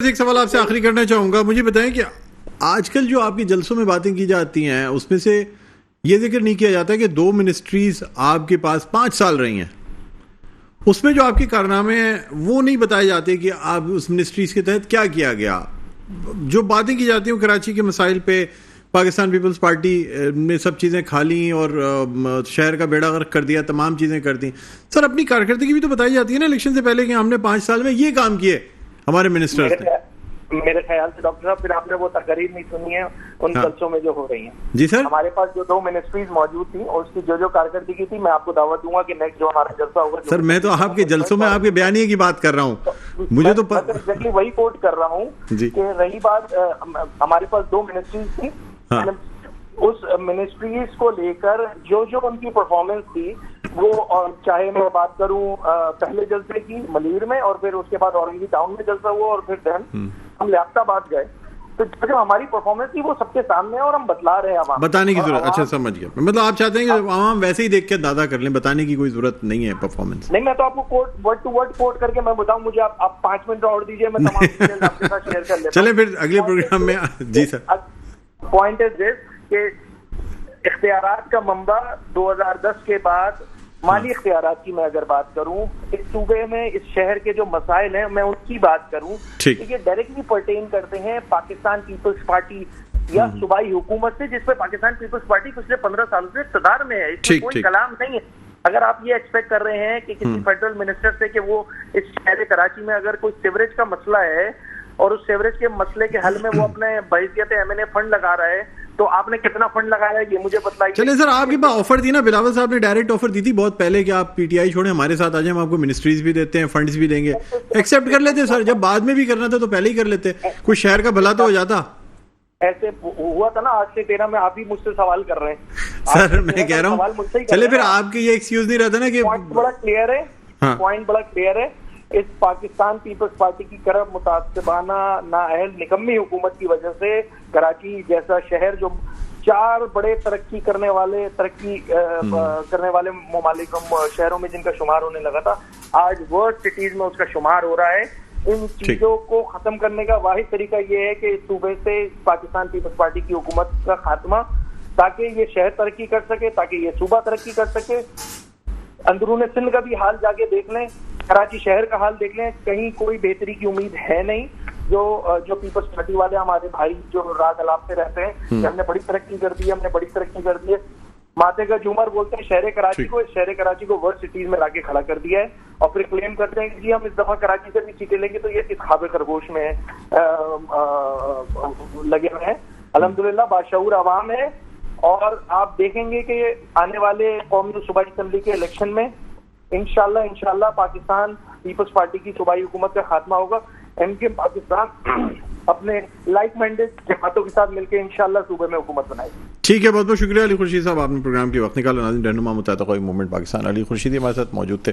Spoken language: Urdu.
ایک سوال آپ سے آخری کرنا چاہوں گا. مجھے بتائیں کہ آج کل جو آپ کے جلسوں میں باتیں کی جاتی ہیں اس میں سے یہ ذکر نہیں کیا جاتا کہ 2 منسٹریز آپ کے پاس 5 سال رہی ہیں. اس میں جو آپ کے کارنامے ہیں وہ نہیں بتائے جاتے کہ آپ اس منسٹریز کے تحت کیا کیا گیا. جو باتیں کی جاتی ہیں کراچی کے مسائل پہ پاکستان پیپلز پارٹی نے سب چیزیں کھا لیں اور شہر کا بیڑا غرق کر دیا, تمام چیزیں کر دیں. سر اپنی کارکردگی بھی تو بتائی جاتی ہے نا الیکشن سے پہلے کہ ہم نے 5 سال میں یہ کام کیے ہمارے منسٹرز نے. میرے خیال سے ڈاکٹر صاحب پھر آپ نے وہ تقریر نہیں سنی ہے ان جلسوں میں جو ہو رہی ہیں. جی سر, ہمارے پاس جو 2 منسٹریز موجود تھیں اور اس کی جو کارکردگی تھی, میں آپ کو دعوت دوں گا کہ نیکسٹ جو ہمارا جلسہ ہوگا. سر میں تو آپ کے جلسوں میں آپ کے بیانیے کی بات کر رہا ہوں. مجھے تو ایگزیکٹلی وہی کوٹ کر رہا ہوں کہ رہی بات ہمارے پاس 2 منسٹریز تھی, اس منسٹریز کو لے کر جو ان کی پرفارمنس تھی وہ, چاہے میں بات کروں پہلے جلسے کی ملیر میں اور پھر اس کے بعد اورنگی ٹاؤن میں جلسہ ہوا اور پھر دین ہم لیاقت آباد گئے, تو جو ہماری پرفارمنس تھی وہ سب کے سامنے ہے اور ہم بتلا رہے ہیں. عوام بتانے کی ضرورت, اچھا سمجھ گیا. مطلب آپ چاہتے ہیں کہ عوام ویسے ہی دیکھ کے اندازہ کر لیں, بتانے کی کوئی ضرورت نہیں ہے پرفارمنس. نہیں, میں تو آپ کو کوٹ ورڈ ٹو ورڈ کوٹ کر کے میں بتاؤں, مجھے آپ 5 منٹ اور دیجیے, میں تمام ڈیٹیلز آپ کے ساتھ شیئر کر لیتا ہوں. چلیں پھر اگلے پروگرام میں. جی سر, پوائنٹ از دس کہ اختیارات کا منبع 2010 کے بعد مالی اختیارات کی میں اگر بات کروں, اس صوبے میں اس شہر کے جو مسائل ہیں میں ان کی بات کروں, یہ ڈائریکٹلی پرٹین کرتے ہیں پاکستان پیپلز پارٹی یا صوبائی حکومت سے, جس پہ پاکستان پیپلز پارٹی پچھلے 15 سالوں سے اقتدار میں ہے. اس میں کوئی کلام نہیں ہے. اگر آپ یہ ایکسپیکٹ کر رہے ہیں کہ کسی فیڈرل منسٹر سے کہ وہ اس شہر کراچی میں اگر کوئی سیوریج کا مسئلہ ہے اور اس سیوریج کے مسئلے کے حل میں وہ اپنے بحیثیت M&A فنڈ لگا رہا ہے, تو آپ نے کتنا فنڈ لگایا یہ مجھے بتلائیے. چلیں سر, آپ کے پاس آفر تھی نا, بلاول صاحب نے ڈائریکٹ آفر دی تھی بہت پہلے کہ آپ PTI چھوڑیں ہمارے ساتھ آ جائیں, ہم آپ کو منسٹریز بھی دیتے ہیں, فنڈز بھی دیں گے. ایکسیپٹ کر لیتے سر, جب بعد میں بھی کرنا تھا تو پہلے ہی کر لیتے, کوئی شہر کا بھلا تو ہو جاتا. ایسے ہوا تھا نا, آج سے 13 میں آپ ہی مجھ سے سوال کر رہے ہیں. سر میں کہہ رہا ہوں, چلے پھر آپ کی یہ ایکسکیوز نہیں رہتا نا کہ پوائنٹ بڑا کلیئر ہے, پوائنٹ بڑا کلیئر ہے. اس پاکستان پیپلز پارٹی کی کرب متعصبانہ نااہل نکمی حکومت کی وجہ سے کراچی جیسا شہر جو 4 بڑے ترقی کرنے والے ممالک شہروں میں جن کا شمار ہونے لگا تھا, آج ورسٹ سٹیز میں اس کا شمار ہو رہا ہے. ان چیزوں کو ختم کرنے کا واحد طریقہ یہ ہے کہ اس صوبے سے پاکستان پیپلز پارٹی کی حکومت کا خاتمہ, تاکہ یہ شہر ترقی کر سکے, تاکہ یہ صوبہ ترقی کر سکے. اندرون سندھ کا بھی حال جا کے دیکھ لیں, کراچی شہر کا حال دیکھ لیں, کہیں کوئی بہتری کی امید ہے نہیں. جو پیپلز پارٹی والے ہمارے بھائی جو راگ الاپ سے رہتے ہیں کہ ہم نے بڑی ترقی کر دی ہے, ہم نے بڑی ترقی کر دی ہے, ماتے کا جھومر بولتے ہیں شہر کراچی کو ورسٹ سٹیز میں لا کے کھڑا کر دیا ہے, اور پھر کلیم کرتے ہیں کہ جی ہم اس دفعہ کراچی سے بھی سیٹیں لیں گے. تو یہ اس خواب خرگوش میں لگے ہوئے ہیں. الحمدللہ باشعور عوام ہے, اور آپ دیکھیں گے کہ آنے والے قومی صوبائی اسمبلی کے الیکشن میں انشاءاللہ پاکستان پیپلز پارٹی کی صوبائی حکومت کا خاتمہ ہوگا. MK پاکستان اپنے لائک مائنڈڈ جماعتوں کے ساتھ مل کے انشاءاللہ صوبے میں حکومت بنائے گی. ٹھیک ہے, بہت بہت شکریہ علی خورشید صاحب, آپ نے پروگرام کے وقت نکالا. ناظرین, رہنما متحدہ قومی موومنٹ پاکستان علی خورشیدی ہمارے ساتھ موجود تھے.